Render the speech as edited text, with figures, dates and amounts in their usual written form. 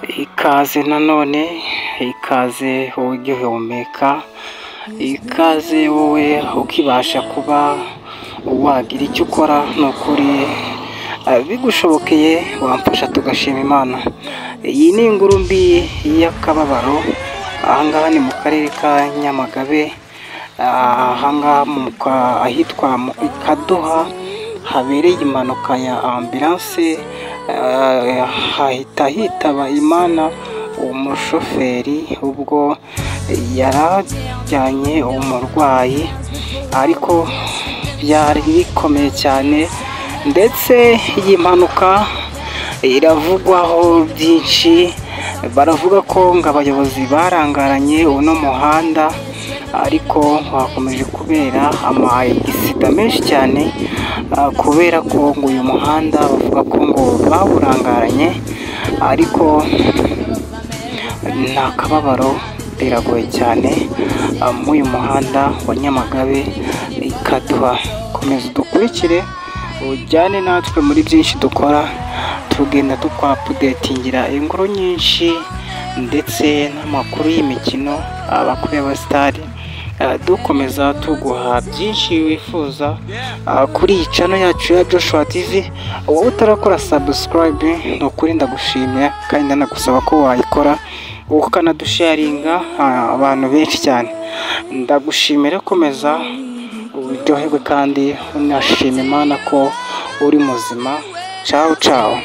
Ikaze nanone, ikaze wowe ugihumeka, ikaze wowe ukibasha kuba wagira icyo ukora. Ni ukuri bigushobokeye wamfasha tugashima Imana. Iyi ni inkuru mbi y'akababaro, ahangaha ni mu karere ka Nyamagabe, ahangaha ahitwa mu Kaduha habereye impanuka ya ambulance, hahita hitaba Imana umushoferi ubwo yarajyanye umurwayi, ariko byari bikomeye cyane ndetse iyi mpanuka iravugwaho byinshi. Baravuga ko ngo abayobozi barangaranye uno muhanda, ariko hakomeje kubera amagisida menshi cyane, kubera ko ngo uyu muhanda bavuga ko ngo bawurangaranye, ariko ni akababaro, biragoye cyane muri uyu muhanda wa Nyamagabe Kaduha. Komeza udukurikire ujyane natwe muri byinshi dukora, tugenda tukwapudetingira inkuru nyinshi ndetse n'amakuru y'imikino, abakuru y'abasitari, dukomeza tuguha byinshi wifuza kuri iyi channel yacu ya Joshua TV. Wowe utarakora subscribe, ni ukuri ndagushimira kandi ndanagusaba ko wayikora ukanadusharinga abantu benshi cyane. Ndagushimira, komeza uryoherwe kandi unashima Imana ko uri muzima. Ciao ciao.